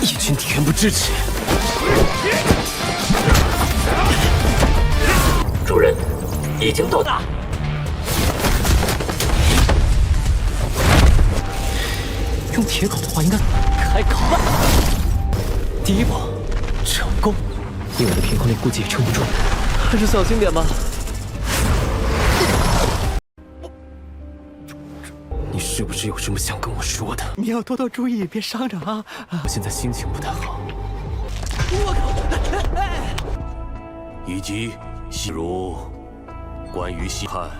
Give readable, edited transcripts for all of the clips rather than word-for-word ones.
一群恬不知耻。主人，已经到达。用铁口的话，应该开口吧。第一步成功，以我的平衡力估计也撑不住，还是小心点吧。你是不是有什么想跟我说的？你要多多注意，别伤着啊！我现在心情不太好。我靠！以及细如，关于西汉，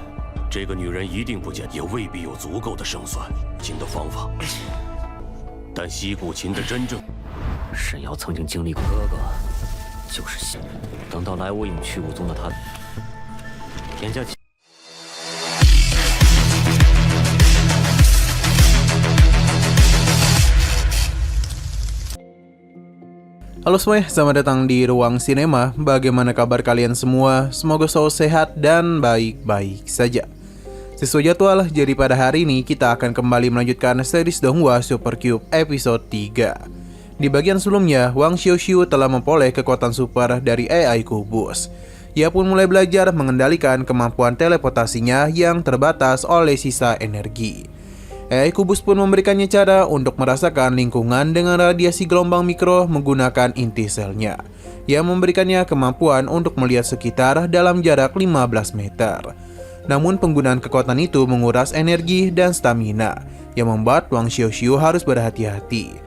这个女人一定不简，也未必有足够的胜算秦的方法。但西古秦的真正，沈瑶曾经经历过，哥哥就是西。等到来无影去无踪的他，天下。Halo semuanya, selamat datang di Ruang Sinema. Bagaimana kabar kalian semua? Semoga selalu sehat dan baik-baik saja. Sesuai jadwal, jadi pada hari ini kita akan kembali melanjutkan series Donghua Super Cube episode 3. Di bagian sebelumnya, Wang Xiuxiu telah memperoleh kekuatan super dari AI Kubus. Ia pun mulai belajar mengendalikan kemampuan teleportasinya yang terbatas oleh sisa energi. AI Kubus pun memberikannya cara untuk merasakan lingkungan dengan radiasi gelombang mikro menggunakan inti selnya, yang memberikannya kemampuan untuk melihat sekitar dalam jarak 15 meter. Namun penggunaan kekuatan itu menguras energi dan stamina, yang membuat Wang Xiuxiu harus berhati-hati.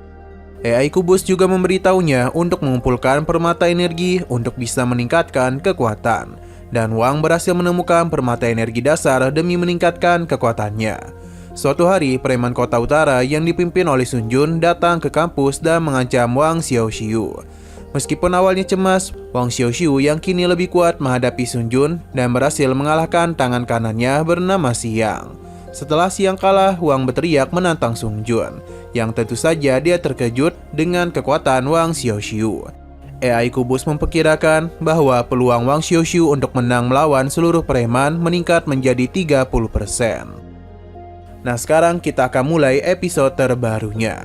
AI Kubus juga memberitahunya untuk mengumpulkan permata energi untuk bisa meningkatkan kekuatan, dan Wang berhasil menemukan permata energi dasar demi meningkatkan kekuatannya. Suatu hari, preman kota utara yang dipimpin oleh Sun Jun datang ke kampus dan mengancam Wang Xiuxiu. Meskipun awalnya cemas, Wang Xiuxiu yang kini lebih kuat menghadapi Sun Jun dan berhasil mengalahkan tangan kanannya bernama Xiang. Setelah Xiang kalah, Wang berteriak menantang Sun Jun, yang tentu saja dia terkejut dengan kekuatan Wang Xiuxiu. AI Kubus memperkirakan bahwa peluang Wang Xiuxiu untuk menang melawan seluruh preman meningkat menjadi 30%. Nah, sekarang kita akan mulai episode terbarunya.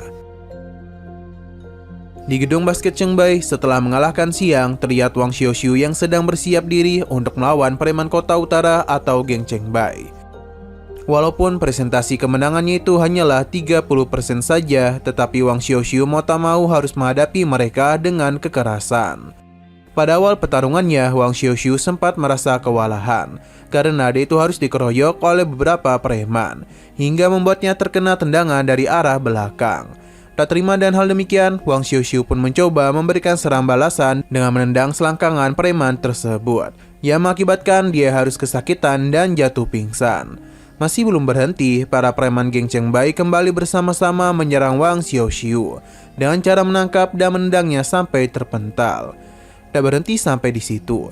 Di gedung basket Chengbei, setelah mengalahkan Xiang, terlihat Wang Xiuxiu yang sedang bersiap diri untuk melawan preman kota utara atau geng Chengbei. Walaupun presentasi kemenangannya itu hanyalah 30% saja, tetapi Wang Xiuxiu mau tak mau harus menghadapi mereka dengan kekerasan. Pada awal pertarungannya, Wang Xiuxiu sempat merasa kewalahan karena dia itu harus dikeroyok oleh beberapa preman, hingga membuatnya terkena tendangan dari arah belakang. Tak terima dan hal demikian, Wang Xiuxiu pun mencoba memberikan serangan balasan dengan menendang selangkangan preman tersebut, yang mengakibatkan dia harus kesakitan dan jatuh pingsan. Masih belum berhenti, para preman geng Chengbei kembali bersama-sama menyerang Wang Xiuxiu dengan cara menangkap dan menendangnya sampai terpental. Tak berhenti sampai di situ.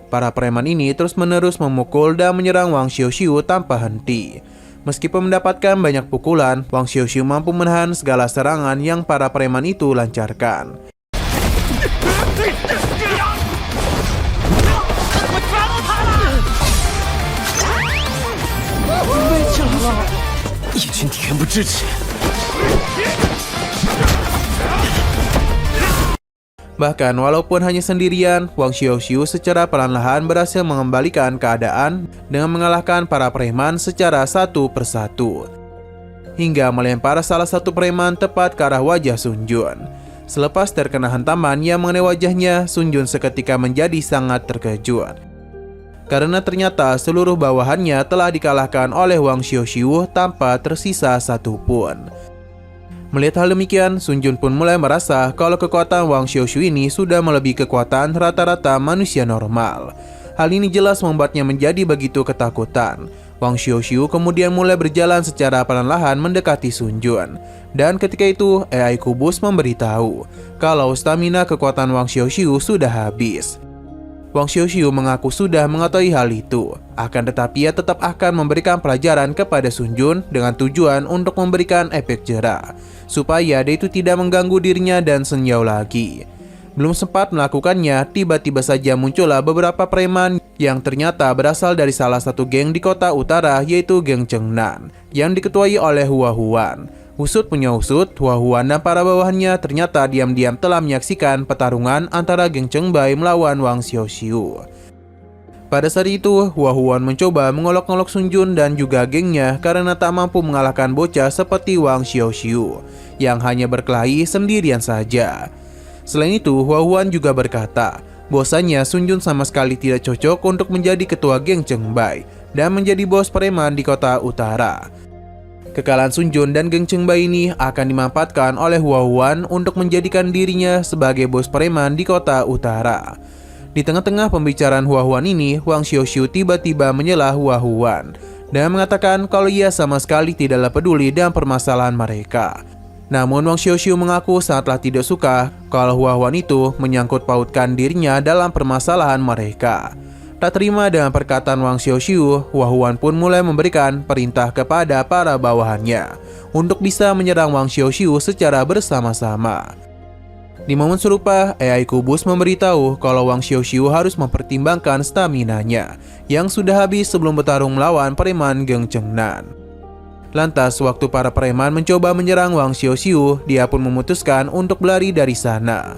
Para preman ini terus-menerus memukul dan menyerang Wang Xiuxiu tanpa henti. Meskipun mendapatkan banyak pukulan, Wang Xiuxiu mampu menahan segala serangan yang para preman itu lancarkan. Bahkan walaupun hanya sendirian, Wang Xiuxiu secara perlahan-lahan berhasil mengembalikan keadaan dengan mengalahkan para preman secara satu persatu, hingga melempar salah satu preman tepat ke arah wajah Sun Jun. Selepas terkena hantaman yang mengenai wajahnya, Sun Jun seketika menjadi sangat terkejut, karena ternyata seluruh bawahannya telah dikalahkan oleh Wang Xiuxiu tanpa tersisa satupun. Melihat hal demikian, Sun Jun pun mulai merasa kalau kekuatan Wang Xiuxiu ini sudah melebihi kekuatan rata-rata manusia normal. Hal ini jelas membuatnya menjadi begitu ketakutan. Wang Xiuxiu kemudian mulai berjalan secara perlahan mendekati Sun Jun. Dan ketika itu, AI Kubus memberitahu kalau stamina kekuatan Wang Xiuxiu sudah habis. Wang Xiuxiu mengaku sudah mengetahui hal itu, akan tetapi ia tetap akan memberikan pelajaran kepada Sun Jun dengan tujuan untuk memberikan efek jera, supaya dia itu tidak mengganggu dirinya dan Sun Yao lagi. Belum sempat melakukannya, tiba-tiba saja muncullah beberapa preman yang ternyata berasal dari salah satu geng di kota utara, yaitu geng Chengnan, yang diketuai oleh Hua Huan. Usut punya usut, Hua Huan dan para bawahannya ternyata diam-diam telah menyaksikan pertarungan antara geng Cheng Bai melawan Wang Xiaoxiu. Pada saat itu, Hua Huan mencoba mengolok-olok Sun Jun dan juga gengnya karena tak mampu mengalahkan bocah seperti Wang Xiaoxiu yang hanya berkelahi sendirian saja. Selain itu, Hua Huan juga berkata, bahwasanya Sun Jun sama sekali tidak cocok untuk menjadi ketua geng Cheng Bai dan menjadi bos preman di kota utara. Kekalahan Sun Jun dan geng Cheng Bai ini akan dimanfaatkan oleh Hua Huan untuk menjadikan dirinya sebagai bos preman di kota utara. Di tengah-tengah pembicaraan Hua Huan ini, Wang Xiaoxiu tiba-tiba menyela Hua Huan dan mengatakan kalau ia sama sekali tidaklah peduli dengan permasalahan mereka. Namun Wang Xiaoxiu mengaku sangatlah tidak suka kalau Hua Huan itu menyangkut pautkan dirinya dalam permasalahan mereka. Tak terima dengan perkataan Wang Xiaoxiu, Hua Huan pun mulai memberikan perintah kepada para bawahannya untuk bisa menyerang Wang Xiaoxiu secara bersama-sama. Di momen serupa, AI Kubus memberitahu kalau Wang Xiaoxiu harus mempertimbangkan staminanya yang sudah habis sebelum bertarung melawan preman geng Chengnan. Lantas, waktu para preman mencoba menyerang Wang Xiaoxiu, dia pun memutuskan untuk berlari dari sana.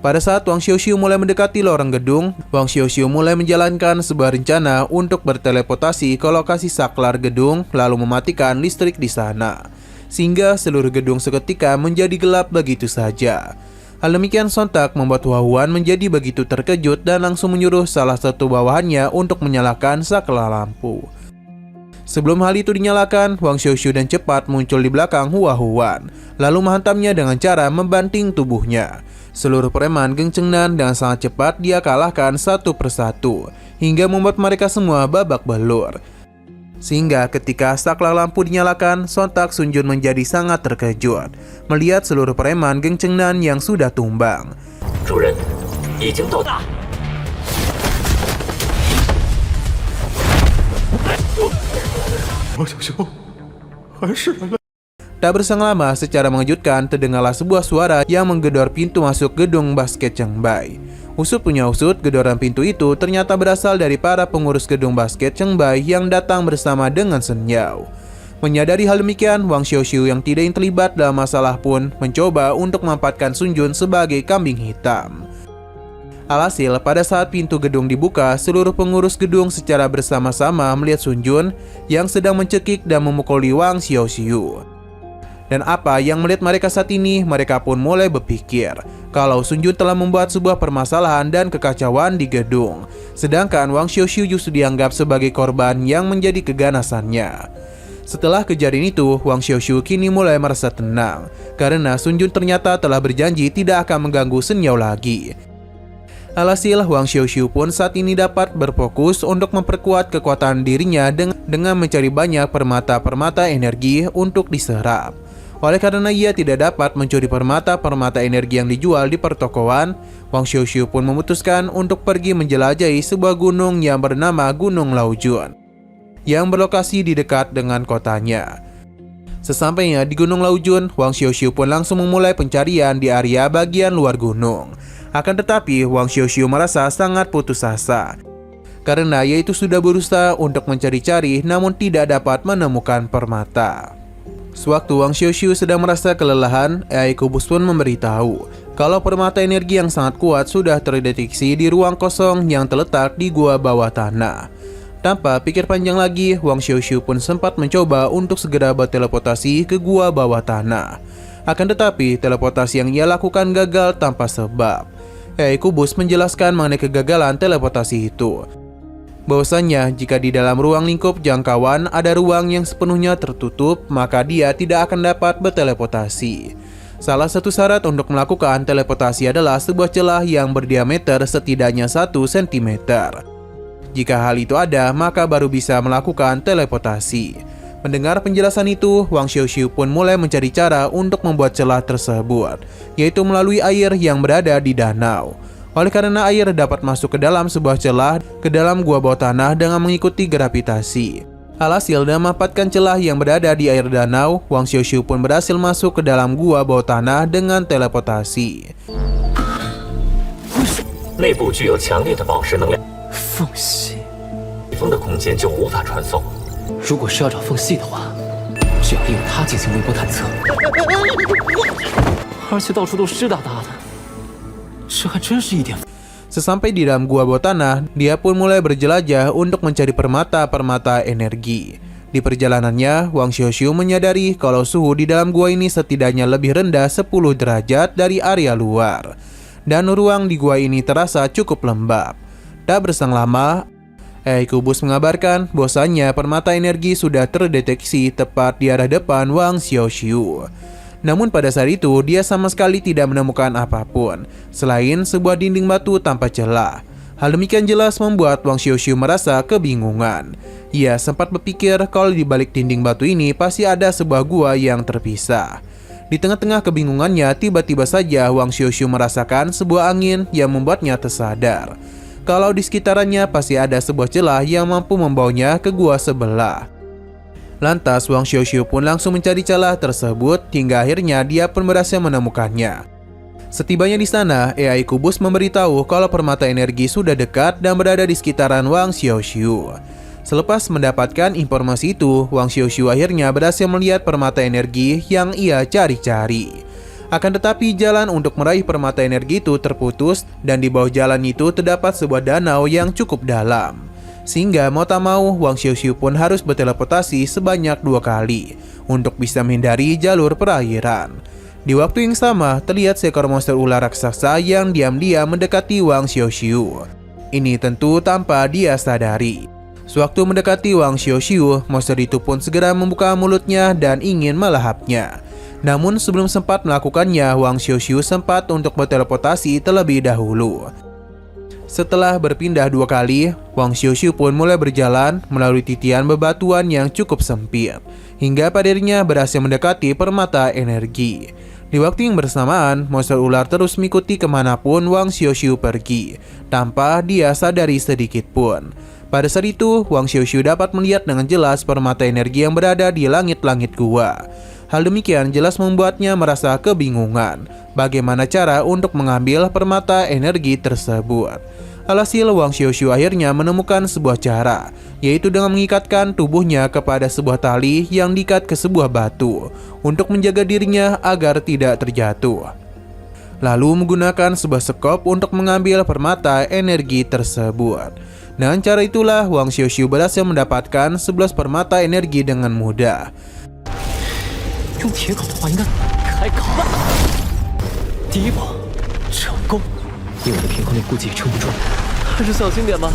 Pada saat Wang Xiaoxiu mulai mendekati lorong gedung, Wang Xiaoxiu mulai menjalankan sebuah rencana untuk berteleportasi ke lokasi saklar gedung lalu mematikan listrik di sana, sehingga seluruh gedung seketika menjadi gelap begitu saja. Hal demikian sontak membuat Hua Huan menjadi begitu terkejut dan langsung menyuruh salah satu bawahannya untuk menyalakan saklar lampu. Sebelum hal itu dinyalakan, Wang Xiaoxiu dan cepat muncul di belakang Hua Huan, lalu menghantamnya dengan cara membanting tubuhnya. Seluruh preman geng Chengnan dengan sangat cepat dia kalahkan satu persatu, hingga membuat mereka semua babak belur. Sehingga ketika saklar lampu dinyalakan, sontak Sun Jun menjadi sangat terkejut melihat seluruh preman geng Chengnan yang sudah tumbang. 主人，已经到达。 Tak berselang lama, secara mengejutkan terdengarlah sebuah suara yang menggedor pintu masuk gedung basket Cheng Bai. Usut punya usut, gedoran pintu itu ternyata berasal dari para pengurus gedung basket Cheng Bai yang datang bersama dengan Shen Yao. Menyadari hal demikian, Wang Xiaoxiu yang tidak ingin terlibat dalam masalah pun mencoba untuk memanfaatkan Sun Jun sebagai kambing hitam. Alhasil, pada saat pintu gedung dibuka, seluruh pengurus gedung secara bersama-sama melihat Sun Jun yang sedang mencekik dan memukuli Wang Xiaoxiu. Dan apa yang melihat mereka saat ini, mereka pun mulai berpikir kalau Sun Jun telah membuat sebuah permasalahan dan kekacauan di gedung, sedangkan Wang Xiaoxiu justru dianggap sebagai korban yang menjadi keganasannya. Setelah kejadian itu, Wang Xiaoxiu kini mulai merasa tenang karena Sun Jun ternyata telah berjanji tidak akan mengganggu Shen Yao lagi. Alhasil, Wang Xiaoxiu pun saat ini dapat berfokus untuk memperkuat kekuatan dirinya dengan mencari banyak permata-permata energi untuk diserap. Oleh karena ia tidak dapat mencuri permata-permata energi yang dijual di pertokoan, Wang Xiaoxiu pun memutuskan untuk pergi menjelajahi sebuah gunung yang bernama Gunung Laojun, yang berlokasi di dekat dengan kotanya. Sesampainya di Gunung Laojun, Wang Xiaoxiu pun langsung memulai pencarian di area bagian luar gunung. Akan tetapi, Wang Xiaoxiu merasa sangat putus asa karena ia itu sudah berusaha untuk mencari-cari namun tidak dapat menemukan permata. Sewaktu Wang Xiaoxiu sedang merasa kelelahan, AI Kubus pun memberitahu kalau permata energi yang sangat kuat sudah terdeteksi di ruang kosong yang terletak di gua bawah tanah. Tanpa pikir panjang lagi, Wang Xiaoxiu pun sempat mencoba untuk segera berteleportasi ke gua bawah tanah. Akan tetapi, teleportasi yang ia lakukan gagal tanpa sebab. AI Kubus menjelaskan mengenai kegagalan teleportasi itu, bahwasanya jika di dalam ruang lingkup jangkauan ada ruang yang sepenuhnya tertutup, maka dia tidak akan dapat berteleportasi. Salah satu syarat untuk melakukan teleportasi adalah sebuah celah yang berdiameter setidaknya 1 cm. Jika hal itu ada, maka baru bisa melakukan teleportasi. Mendengar penjelasan itu, Wang Xiaoxiu pun mulai mencari cara untuk membuat celah tersebut, yaitu melalui air yang berada di danau. Oleh karena air dapat masuk ke dalam sebuah celah ke dalam gua bawah tanah dengan mengikuti gravitasi. Alhasil, dengan memanfaatkan celah yang berada di air danau, Wang Xiaoxiu pun berhasil masuk ke dalam gua bawah tanah dengan teleportasi. 内部具有强烈的宝石能量， 缝隙， 密封的空间就无法传送。 如果是要找缝隙的话，这需要利用它进行微波探测，而且到处都湿哒哒的，这还真是一点。 Sesampai di dalam gua bawah tanah, dia pun mulai berjelajah untuk mencari permata-permata energi. Di perjalanannya, Wang Xiaoxiu menyadari kalau suhu di dalam gua ini setidaknya lebih rendah 10 derajat dari area luar. Dan ruang di gua ini terasa cukup lembab. Tak berselang lama, AI Kubus mengabarkan bahwasannya permata energi sudah terdeteksi tepat di arah depan Wang Xiaoxiu. Namun pada saat itu dia sama sekali tidak menemukan apapun selain sebuah dinding batu tanpa celah. Hal demikian jelas membuat Wang Xiaoxiu merasa kebingungan. Ia sempat berpikir kalau di balik dinding batu ini pasti ada sebuah gua yang terpisah. Di tengah-tengah kebingungannya, tiba-tiba saja Wang Xiaoxiu merasakan sebuah angin yang membuatnya tersadar kalau di sekitarannya pasti ada sebuah celah yang mampu membawanya ke gua sebelah. Lantas Wang Xiaoxiu pun langsung mencari celah tersebut hingga akhirnya dia pun berhasil menemukannya. Setibanya di sana, AI Kubus memberitahu kalau permata energi sudah dekat dan berada di sekitaran Wang Xiaoxiu. Selepas mendapatkan informasi itu, Wang Xiaoxiu akhirnya berhasil melihat permata energi yang ia cari-cari. Akan tetapi jalan untuk meraih permata energi itu terputus dan di bawah jalan itu terdapat sebuah danau yang cukup dalam. Sehingga mau tak mau Wang Xiaoxiu pun harus berteleportasi sebanyak 2 kali untuk bisa menghindari jalur perairan. Di waktu yang sama terlihat seekor monster ular raksasa yang diam-diam mendekati Wang Xiaoxiu. Ini tentu tanpa dia sadari. Sewaktu mendekati Wang Xiaoxiu, monster itu pun segera membuka mulutnya dan ingin melahapnya. Namun sebelum sempat melakukannya, Wang Xiaoxiu sempat untuk berteleportasi terlebih dahulu. Setelah berpindah 2 kali, Wang Xiaoxiu pun mulai berjalan melalui titian bebatuan yang cukup sempit, hingga pada akhirnya berhasil mendekati permata energi. Di waktu yang bersamaan, monster ular terus mengikuti kemanapun Wang Xiaoxiu pergi, tanpa dia sadari sedikit pun. Pada saat itu, Wang Xiaoxiu dapat melihat dengan jelas permata energi yang berada di langit-langit gua. Hal demikian jelas membuatnya merasa kebingungan bagaimana cara untuk mengambil permata energi tersebut. Alhasil Wang Xiaoxiu akhirnya menemukan sebuah cara, yaitu dengan mengikatkan tubuhnya kepada sebuah tali yang diikat ke sebuah batu untuk menjaga dirinya agar tidak terjatuh. Lalu menggunakan sebuah sekop untuk mengambil permata energi tersebut. Dengan cara itulah Wang Xiaoxiu berhasil mendapatkan 11 permata energi dengan mudah. 用铁镐的话，应该开镐吧。第一步成功，以我的平衡力估计也撑不住，还是小心点吧。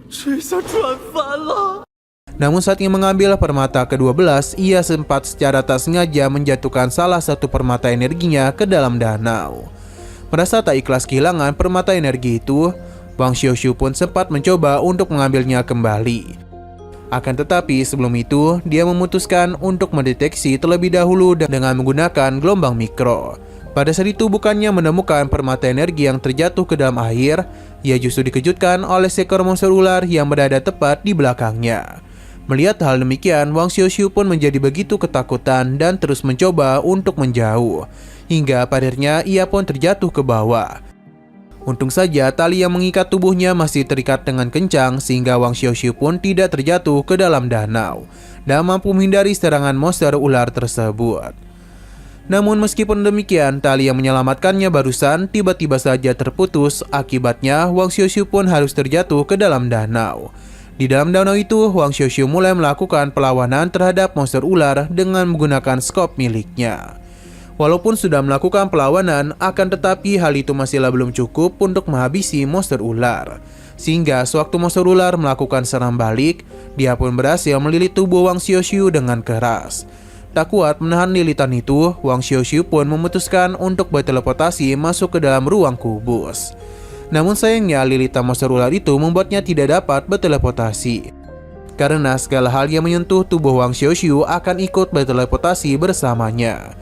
这下赚翻了。 Namun saat ia mengambil permata ke-12, ia sempat secara tak sengaja menjatuhkan salah satu permata energinya ke dalam danau. Merasa tak ikhlas kehilangan permata energi itu, Wang Xiaoxiu pun sempat mencoba untuk mengambilnya kembali. Akan tetapi sebelum itu, dia memutuskan untuk mendeteksi terlebih dahulu dengan menggunakan gelombang mikro. Pada saat itu bukannya menemukan permata energi yang terjatuh ke dalam air, ia justru dikejutkan oleh seekor monster ular yang berada tepat di belakangnya. Melihat hal demikian, Wang Xiaoxiu pun menjadi begitu ketakutan dan terus mencoba untuk menjauh. Hingga pada akhirnya ia pun terjatuh ke bawah. Untung saja tali yang mengikat tubuhnya masih terikat dengan kencang sehingga Wang Xiaoxiu pun tidak terjatuh ke dalam danau dan mampu menghindari serangan monster ular tersebut. Namun meskipun demikian, tali yang menyelamatkannya barusan tiba-tiba saja terputus. Akibatnya Wang Xiaoxiu pun harus terjatuh ke dalam danau. Di dalam danau itu, Wang Xiaoxiu mulai melakukan perlawanan terhadap monster ular dengan menggunakan skop miliknya. Walaupun sudah melakukan perlawanan, akan tetapi hal itu masihlah belum cukup untuk menghabisi monster ular. Sehingga sewaktu monster ular melakukan serang balik, dia pun berhasil melilit tubuh Wang Xiaoxiu dengan keras. Tak kuat menahan lilitan itu, Wang Xiaoxiu pun memutuskan untuk berteleportasi masuk ke dalam ruang kubus. Namun sayangnya lilitan monster ular itu membuatnya tidak dapat berteleportasi. Karena segala hal yang menyentuh tubuh Wang Xiaoxiu akan ikut berteleportasi bersamanya.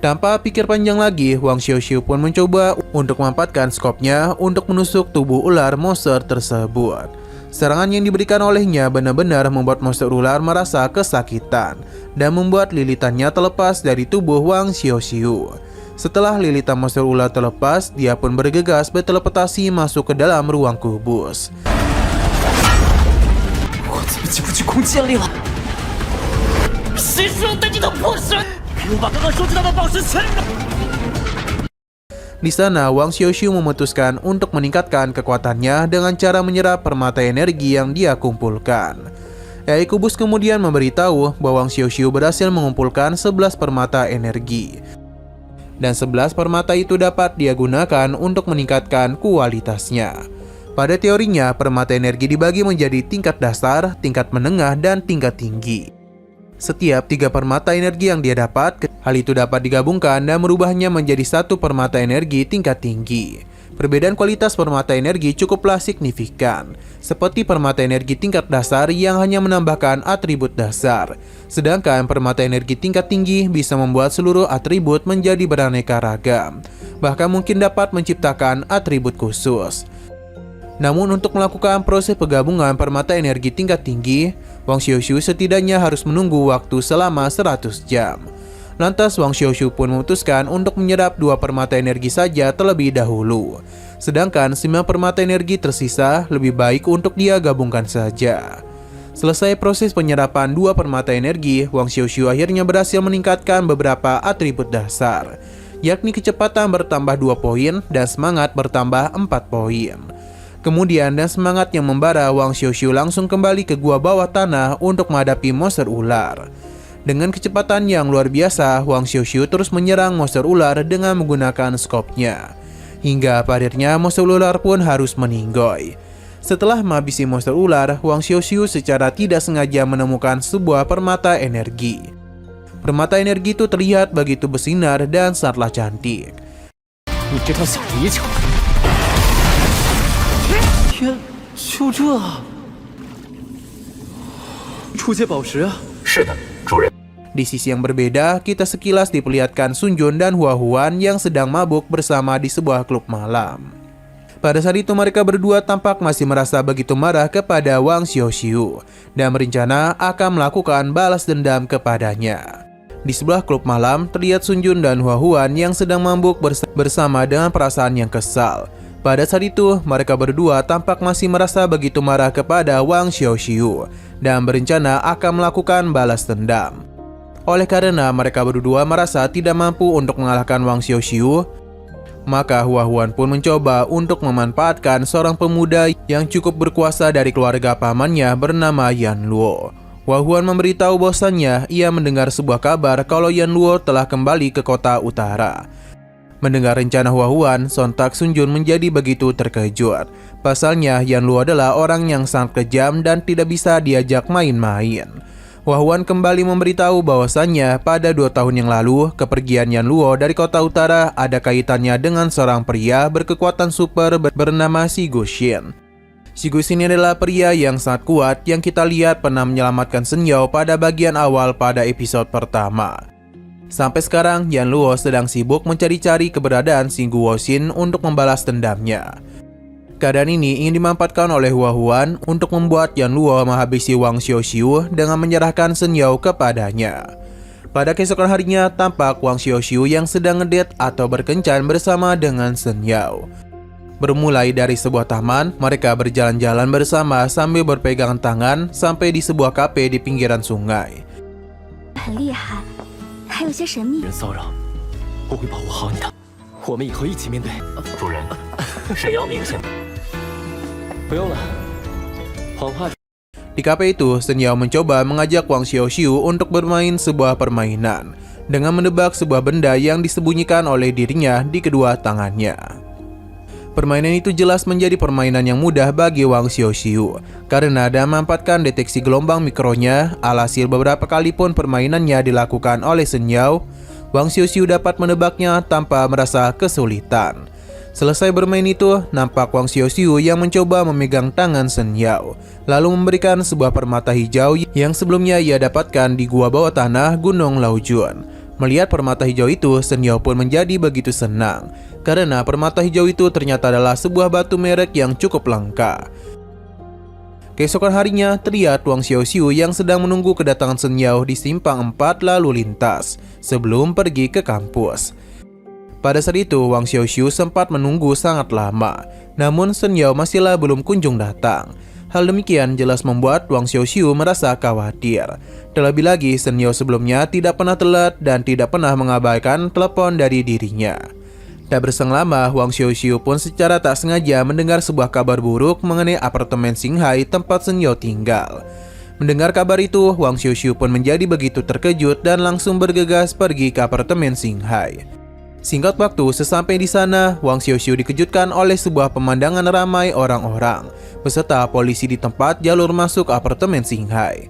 Tanpa pikir panjang lagi, Wang Xiaoxiu pun mencoba untuk memanfaatkan skopnya untuk menusuk tubuh ular monster tersebut. Serangan yang diberikan olehnya benar-benar membuat monster ular merasa kesakitan dan membuat lilitannya terlepas dari tubuh Wang Xiaoxiu. Setelah lilitan monster ular terlepas, dia pun bergegas berteleportasi masuk ke dalam ruang kubus. 就具空间里了。谁说带你的宝石？给我把刚刚收集到的宝石全扔！ Di sana, Wang Xiaoxiu memutuskan untuk meningkatkan kekuatannya dengan cara menyerap permata energi yang dia kumpulkan. AI Kubus kemudian memberitahu bahwa Wang Xiaoxiu berhasil mengumpulkan 11 permata energi. Dan 11 permata itu dapat dia gunakan untuk meningkatkan kualitasnya. Pada teorinya, permata energi dibagi menjadi tingkat dasar, tingkat menengah, dan tingkat tinggi. Setiap 3 permata energi yang dia dapat, hal itu dapat digabungkan dan merubahnya menjadi 1 permata energi tingkat tinggi. Perbedaan kualitas permata energi cukuplah signifikan, seperti permata energi tingkat dasar yang hanya menambahkan atribut dasar, sedangkan permata energi tingkat tinggi bisa membuat seluruh atribut menjadi beraneka ragam, bahkan mungkin dapat menciptakan atribut khusus. Namun untuk melakukan proses penggabungan permata energi tingkat tinggi, Wang Xiaoxiu setidaknya harus menunggu waktu selama 100 jam. Lantas Wang Xiaoxiu pun memutuskan untuk menyerap 2 permata energi saja terlebih dahulu. Sedangkan 9 permata energi tersisa lebih baik untuk dia gabungkan saja. Selesai proses penyerapan 2 permata energi, Wang Xiaoxiu akhirnya berhasil meningkatkan beberapa atribut dasar, yakni kecepatan bertambah 2 poin dan semangat bertambah 4 poin. Kemudian dan semangat yang membara, Wang Xiaoxiu langsung kembali ke gua bawah tanah untuk menghadapi monster ular. Dengan kecepatan yang luar biasa, Wang Xiaoxiu terus menyerang monster ular dengan menggunakan skopnya. Hingga akhirnya monster ular pun harus meninggoy. Setelah menghabisi monster ular, Wang Xiaoxiu secara tidak sengaja menemukan sebuah permata energi. Permata energi itu terlihat begitu bersinar dan sangatlah cantik. 你这条小泥鳅！天，就这？初阶宝石啊！ 是的，主人。 Di sisi yang berbeda, kita sekilas diperlihatkan Sun Jun dan Hua Huan yang sedang mabuk bersama di sebuah klub malam. Pada saat itu mereka berdua tampak masih merasa begitu marah kepada Wang Xiaoxiu dan berencana akan melakukan balas dendam kepadanya. Di sebelah klub malam, terlihat Sun Jun dan Hua Huan yang sedang mabuk bersama dengan perasaan yang kesal. Pada saat itu, mereka berdua tampak masih merasa begitu marah kepada Wang Xiaoxiu dan berencana akan melakukan balas dendam. Oleh karena mereka berdua merasa tidak mampu untuk mengalahkan Wang Xiaoxiu, maka Hua Huan pun mencoba untuk memanfaatkan seorang pemuda yang cukup berkuasa dari keluarga pamannya bernama Yan Luo. Hua Huan memberitahu bahwasannya ia mendengar sebuah kabar kalau Yan Luo telah kembali ke kota utara. Mendengar rencana Hua Huan, sontak Sun Jun menjadi begitu terkejut. Pasalnya Yan Luo adalah orang yang sangat kejam dan tidak bisa diajak main-main. Hua Huan kembali memberitahu bahwasannya pada 2 tahun yang lalu, kepergian Yan Luo dari kota utara ada kaitannya dengan seorang pria berkekuatan super bernama Shi Guxin. Shi Guxin adalah pria yang sangat kuat yang kita lihat pernah menyelamatkan Shen Yao pada bagian awal pada episode pertama. Sampai sekarang, Yan Luo sedang sibuk mencari-cari keberadaan Shi Guxin untuk membalas dendamnya. Keadaan ini ingin dimanfaatkan oleh Hua Huan untuk membuat Yan Luo menghabisi Wang Xiaoxiu dengan menyerahkan Shen Yao kepadanya. Pada keesokan harinya, tampak Wang Xiaoxiu yang sedang ngedate atau berkencan bersama dengan Shen Yao. Bermulai dari sebuah taman, mereka berjalan-jalan bersama sambil berpegangan tangan sampai di sebuah kafe di pinggiran sungai. 很厉害，还有些神秘。人骚扰，我会保护好你的。我们以后一起面对。主人，沈瑶明显 不用了，谎话。 Di kafe itu, Shen Yao mencoba mengajak Wang Xiaoxiu untuk bermain sebuah permainan dengan menebak sebuah benda yang disembunyikan oleh dirinya di kedua tangannya. Permainan itu jelas menjadi permainan yang mudah bagi Wang Xiaoxiu karena dia memanfaatkan deteksi gelombang mikronya. Alhasil beberapa kali pun permainannya dilakukan oleh Shen Yao, Wang Xiaoxiu dapat menebaknya tanpa merasa kesulitan. Selesai bermain itu, nampak Wang Xiaoxiu yang mencoba memegang tangan Shen Yao, lalu memberikan sebuah permata hijau yang sebelumnya ia dapatkan di gua bawah tanah Gunung Laojun. Melihat permata hijau itu, Shen Yao pun menjadi begitu senang, karena permata hijau itu ternyata adalah sebuah batu merek yang cukup langka. Keesokan harinya, terlihat Wang Xiaoxiu yang sedang menunggu kedatangan Shen Yao di simpang 4 lalu lintas, sebelum pergi ke kampus. Pada saat itu, Wang Xiaoxiu sempat menunggu sangat lama, namun Shen Yao masihlah belum kunjung datang. Hal demikian jelas membuat Wang Xiuxiu merasa khawatir. Terlebih lagi, Shen Yao sebelumnya tidak pernah telat dan tidak pernah mengabaikan telepon dari dirinya. Tak berselang lama, Wang Xiuxiu pun secara tak sengaja mendengar sebuah kabar buruk mengenai apartemen Xinghai tempat Shen Yao tinggal. Mendengar kabar itu, Wang Xiuxiu pun menjadi begitu terkejut dan langsung bergegas pergi ke apartemen Xinghai. Singkat waktu, sesampai di sana, Wang Xiuxiu dikejutkan oleh sebuah pemandangan ramai orang-orang, beserta polisi di tempat jalur masuk apartemen Xinghai.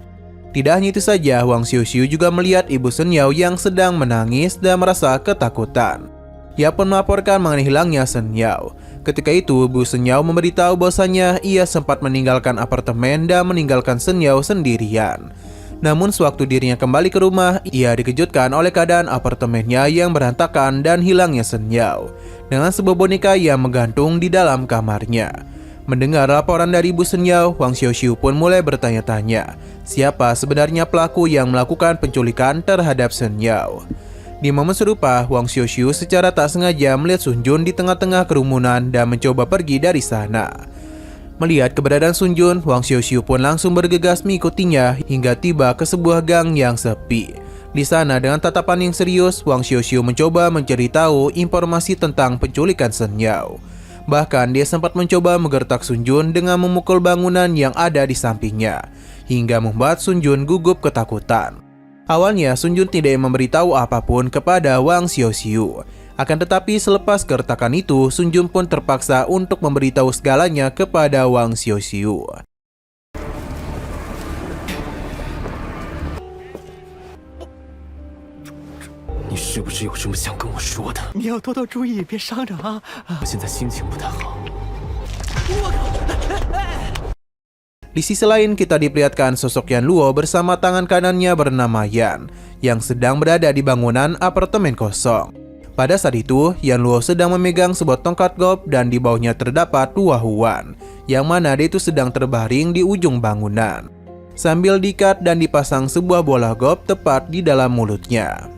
Tidak hanya itu saja, Wang Xiuxiu juga melihat ibu Shen Yao yang sedang menangis dan merasa ketakutan. Ia pun melaporkan mengenai hilangnya Shen Yao. Ketika itu, ibu Shen Yao memberitahu bahwasanya ia sempat meninggalkan apartemen dan meninggalkan Shen Yao sendirian. Namun sewaktu dirinya kembali ke rumah, ia dikejutkan oleh keadaan apartemennya yang berantakan dan hilangnya Shen Yao, dengan sebuah boneka yang menggantung di dalam kamarnya. Mendengar laporan dari ibu Shen Yao, Wang Xiuxiu pun mulai bertanya-tanya, siapa sebenarnya pelaku yang melakukan penculikan terhadap Shen Yao. Di momen serupa, Wang Xiuxiu secara tak sengaja melihat Sun Jun di tengah-tengah kerumunan dan mencoba pergi dari sana. Melihat keberadaan Sun Jun, Wang Xiuxiu pun langsung bergegas mengikutinya hingga tiba ke sebuah gang yang sepi. Di sana dengan tatapan yang serius, Wang Xiuxiu mencoba mencari tahu informasi tentang penculikan Shen Yao. Bahkan dia sempat mencoba menggertak Sun Jun dengan memukul bangunan yang ada di sampingnya, hingga membuat Sun Jun gugup ketakutan. Awalnya, Sun Jun tidak memberitahu apapun kepada Wang Xiuxiu. Akan tetapi selepas gertakan itu, Sun Jun pun terpaksa untuk memberitahu segalanya kepada Wang Xiuxiu. 你是不是有什么想跟我说的？你要多多注意，别伤着啊！我现在心情不太好。 Di sisi lain, kita diperlihatkan sosok Yan Luo bersama tangan kanannya bernama Yan, yang sedang berada di bangunan apartemen kosong. Pada saat itu, Yan Luo sedang memegang sebuah tongkat golf dan di bawahnya terdapat Hua Huan, yang mana dia itu sedang terbaring di ujung bangunan, sambil diikat dan dipasang sebuah bola golf tepat di dalam mulutnya.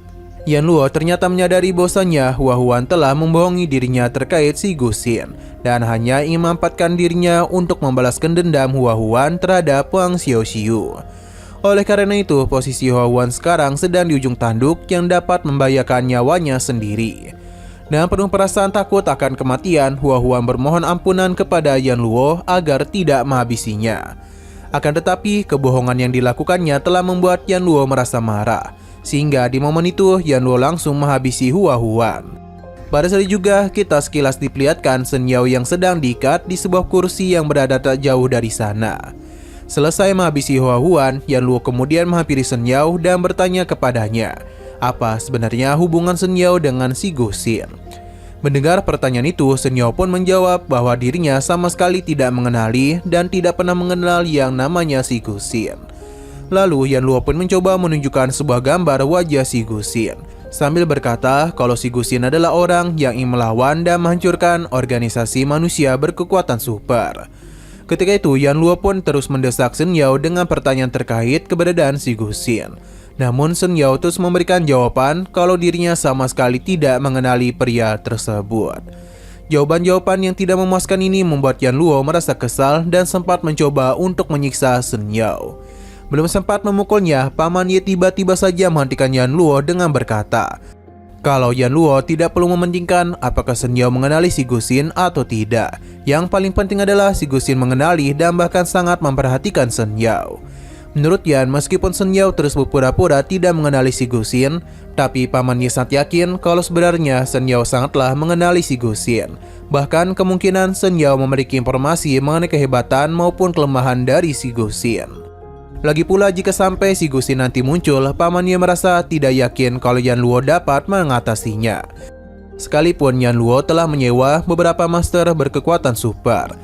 Yan Luo ternyata menyadari bahwasannya Hua Huan telah membohongi dirinya terkait si Guxin dan hanya ingin memanfaatkan dirinya untuk membalaskan dendam Hua Huan terhadap Wang Xiuxiu. Oleh karena itu, posisi Hua Huan sekarang sedang di ujung tanduk yang dapat membahayakan nyawanya sendiri. Dengan penuh perasaan takut akan kematian, Hua Huan bermohon ampunan kepada Yan Luo agar tidak menghabisinya. Akan tetapi, kebohongan yang dilakukannya telah membuat Yan Luo merasa marah, sehingga di momen itu Yan Luo langsung menghabisi Hua Huan. Pada saat itu juga kita sekilas diperlihatkan Shen Yao yang sedang diikat di sebuah kursi yang berada tak jauh dari sana. Selesai menghabisi Hua Huan, Yan Luo kemudian menghampiri Shen Yao dan bertanya kepadanya, apa sebenarnya hubungan Shen Yao dengan si Guxin. Mendengar pertanyaan itu, Shen Yao pun menjawab bahwa dirinya sama sekali tidak mengenali dan tidak pernah mengenal yang namanya si Guxin. Lalu Yan Luo pun mencoba menunjukkan sebuah gambar wajah si Guxin, sambil berkata kalau si Guxin adalah orang yang ingin melawan dan menghancurkan organisasi manusia berkekuatan super. Ketika itu, Yan Luo pun terus mendesak Shen Yao dengan pertanyaan terkait keberadaan si Guxin. Namun Shen Yao terus memberikan jawaban kalau dirinya sama sekali tidak mengenali pria tersebut. Jawaban-jawaban yang tidak memuaskan ini membuat Yan Luo merasa kesal dan sempat mencoba untuk menyiksa Shen Yao. Belum sempat memukulnya, Paman Ye tiba-tiba saja menghentikan Yan Luo dengan berkata, kalau Yan Luo tidak perlu mementingkan apakah Shen Yao mengenali si Guxin atau tidak. Yang paling penting adalah si Guxin mengenali dan bahkan sangat memperhatikan Shen Yao. Menurut Yan, meskipun Shen Yao terus berpura-pura tidak mengenali si Guxin, tapi Paman Ye sangat yakin kalau sebenarnya Shen Yao sangatlah mengenali si Guxin. Bahkan kemungkinan Shen Yao memiliki informasi mengenai kehebatan maupun kelemahan dari si Guxin. Lagi pula jika sampai si Guxin nanti muncul, Paman Ye merasa tidak yakin kalau Yan Luo dapat mengatasinya. Sekalipun Yan Luo telah menyewa beberapa master berkekuatan super.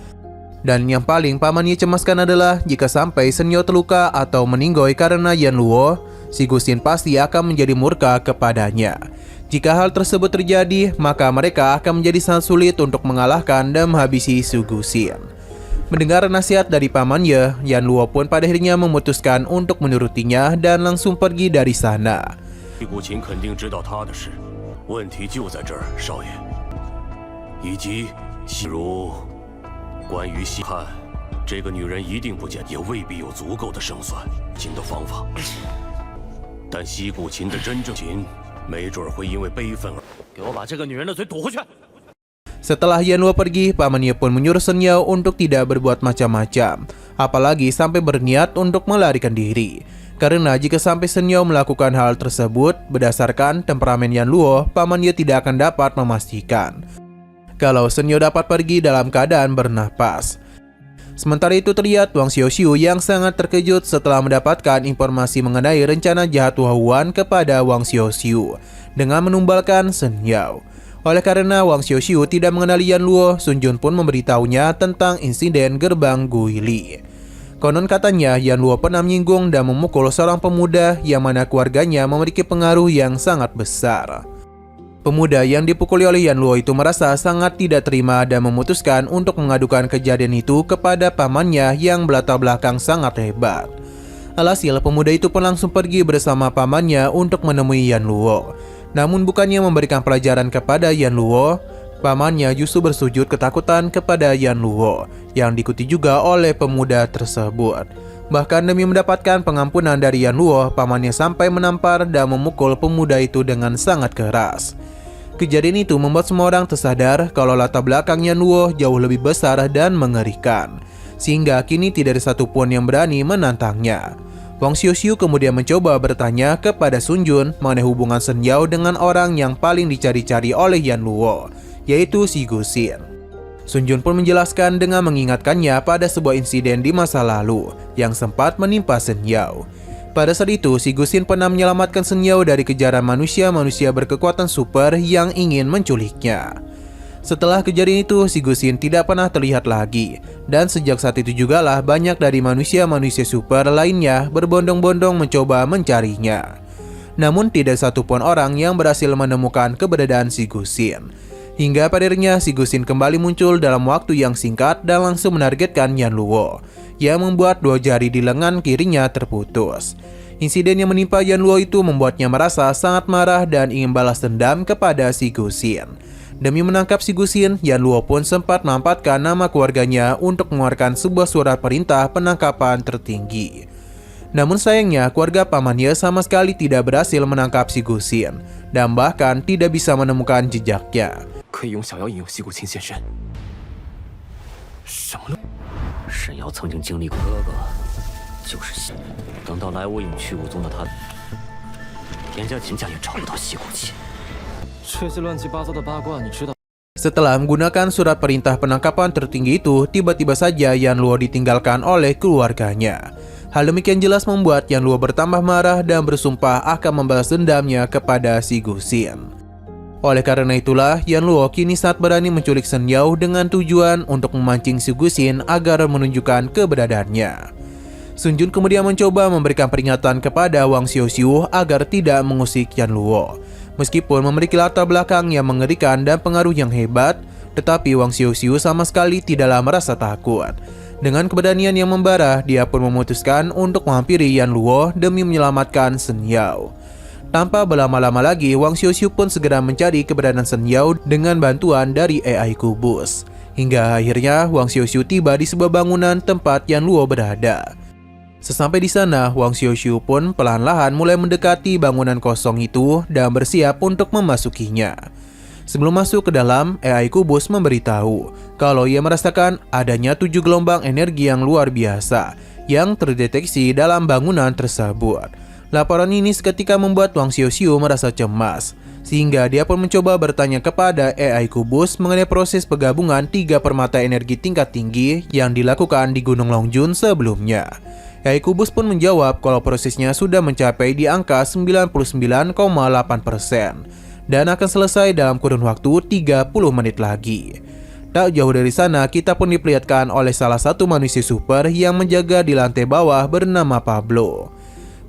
Dan yang paling Paman Ye cemaskan adalah jika sampai Shen Yao terluka atau meninggoy karena Yan Luo, si Guxin pasti akan menjadi murka kepadanya. Jika hal tersebut terjadi, maka mereka akan menjadi sangat sulit untuk mengalahkan dan menghabisi si Guxin. Mendengar nasihat dari Paman Ye, Yan Luo pun pada akhirnya memutuskan untuk menurutinya dan langsung pergi dari sana. 古琴肯定知道他的事，问题就在这儿，少爷。以及，如关于西汉这个女人一定不简，也未必有足够的胜算秦的方法。但西谷秦的真正秦，没准会因为悲愤而……给我把这个女人的嘴堵回去！ Setelah Yanluo pergi, pamannya pun menyuruh Shen Yao untuk tidak berbuat macam-macam, apalagi sampai berniat untuk melarikan diri. Karena jika sampai Shen Yao melakukan hal tersebut, berdasarkan temperamen Yanluo, pamannya tidak akan dapat memastikan kalau Shen Yao dapat pergi dalam keadaan bernapas. Sementara itu terlihat Wang Xiaoxiu yang sangat terkejut setelah mendapatkan informasi mengenai rencana jahat Huan kepada Wang Xiaoxiu dengan menumbalkan Shen Yao. Oleh karena Wang Xiaoxiu tidak mengenali Yanluo, Sun Jun pun memberitahunya tentang insiden gerbang Guili. Konon katanya Yanluo pernah menyinggung dan memukul seorang pemuda yang mana keluarganya memiliki pengaruh yang sangat besar. Pemuda yang dipukuli oleh Yanluo itu merasa sangat tidak terima dan memutuskan untuk mengadukan kejadian itu kepada pamannya yang berlatar belakang sangat hebat. Alhasil pemuda itu pun langsung pergi bersama pamannya untuk menemui Yanluo. Namun bukannya memberikan pelajaran kepada Yanluo, pamannya justru bersujud ketakutan kepada Yanluo yang diikuti juga oleh pemuda tersebut. Bahkan demi mendapatkan pengampunan dari Yanluo, pamannya sampai menampar dan memukul pemuda itu dengan sangat keras. Kejadian itu membuat semua orang tersadar kalau latar belakang Yanluo jauh lebih besar dan mengerikan, sehingga kini tidak ada satupun yang berani menantangnya. Wang Xiaoxiu kemudian mencoba bertanya kepada Sun Jun mengenai hubungan Shen Yao dengan orang yang paling dicari-cari oleh Yanluo, yaitu Si Guxin. Sun Jun pun menjelaskan dengan mengingatkannya pada sebuah insiden di masa lalu yang sempat menimpa Shen Yao. Pada saat itu, Si Guxin pernah menyelamatkan Shen Yao dari kejaran manusia-manusia berkekuatan super yang ingin menculiknya. Setelah kejadian itu, Si Guxin tidak pernah terlihat lagi, dan sejak saat itu jugalah banyak dari manusia-manusia super lainnya berbondong-bondong mencoba mencarinya. Namun tidak satupun orang yang berhasil menemukan keberadaan Si Guxin. Hingga pada akhirnya Si Guxin kembali muncul dalam waktu yang singkat dan langsung menargetkan Yanluo, yang membuat dua jari di lengan kirinya terputus. Insiden yang menimpa Yanluo itu membuatnya merasa sangat marah dan ingin balas dendam kepada Si Guxin. Demi menangkap Si Guxin, Yanluo pun sempat memanfaatkan nama keluarganya untuk mengeluarkan sebuah surat perintah penangkapan tertinggi. Namun sayangnya, keluarga pamannya sama sekali tidak berhasil menangkap Si Guxin, dan bahkan tidak bisa menemukan jejaknya. 可以用小妖引诱西谷琴现身。什么？沈瑶曾经经历过哥哥，就是西。等到来无影去无踪的他，连家秦家也找不到西谷琴。这些乱七八糟的八卦，你知道？ Setelah menggunakan surat perintah penangkapan tertinggi itu, tiba-tiba saja Yanluo ditinggalkan oleh keluarganya. Hal demikian jelas membuat Yanluo bertambah marah dan bersumpah akan membalas dendamnya kepada Si Guxin. Oleh karena itulah, Yanluo kini saat berani menculik Shen Yao dengan tujuan untuk memancing Si Guxin agar menunjukkan keberadaannya. Sun Jun kemudian mencoba memberikan peringatan kepada Wang Xiaoxiu agar tidak mengusik Yanluo. Meskipun memiliki latar belakang yang mengerikan dan pengaruh yang hebat, tetapi Wang Xiaoxiu sama sekali tidaklah merasa takut. Dengan keberanian yang membara, dia pun memutuskan untuk menghampiri Yanluo demi menyelamatkan Shen Yao. Tanpa berlama-lama lagi, Wang Xiaoxiu pun segera mencari keberadaan Shen Yao dengan bantuan dari AI Kubus. Hingga akhirnya Wang Xiaoxiu tiba di sebuah bangunan tempat Yanluo berada. Sesampai di sana, Wang Xiaoxiu pun perlahan-lahan mulai mendekati bangunan kosong itu dan bersiap untuk memasukinya. Sebelum masuk ke dalam, AI Kubus memberitahu kalau ia merasakan adanya 7 gelombang energi yang luar biasa yang terdeteksi dalam bangunan tersebut. Laporan ini seketika membuat Wang Xiaoxiu merasa cemas, sehingga dia pun mencoba bertanya kepada AI Kubus mengenai proses penggabungan 3 permata energi tingkat tinggi yang dilakukan di Gunung Longjun sebelumnya. AI Kubus pun menjawab kalau prosesnya sudah mencapai di angka 99,8% dan akan selesai dalam kurun waktu 30 menit lagi. Tak jauh dari sana, kita pun diperlihatkan oleh salah satu manusia super yang menjaga di lantai bawah bernama Pablo.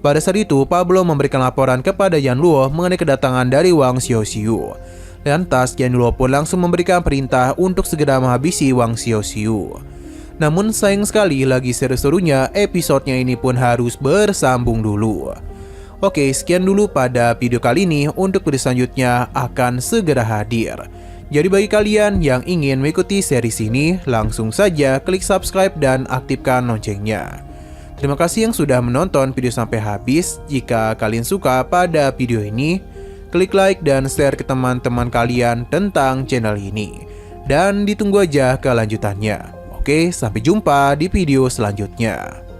Pada saat itu, Pablo memberikan laporan kepada Yanluo mengenai kedatangan dari Wang Xiaoxiu. Lantas, Yanluo pun langsung memberikan perintah untuk segera menghabisi Wang Xiaoxiu. Namun sayang sekali, lagi seru-serunya, episodenya ini pun harus bersambung dulu. Oke, sekian dulu pada video kali ini. Untuk video selanjutnya akan segera hadir. Jadi bagi kalian yang ingin mengikuti series ini, langsung saja klik subscribe dan aktifkan loncengnya. Terima kasih yang sudah menonton video sampai habis. Jika kalian suka pada video ini, klik like dan share ke teman-teman kalian tentang channel ini. Dan ditunggu aja kelanjutannya. Oke, sampai jumpa di video selanjutnya.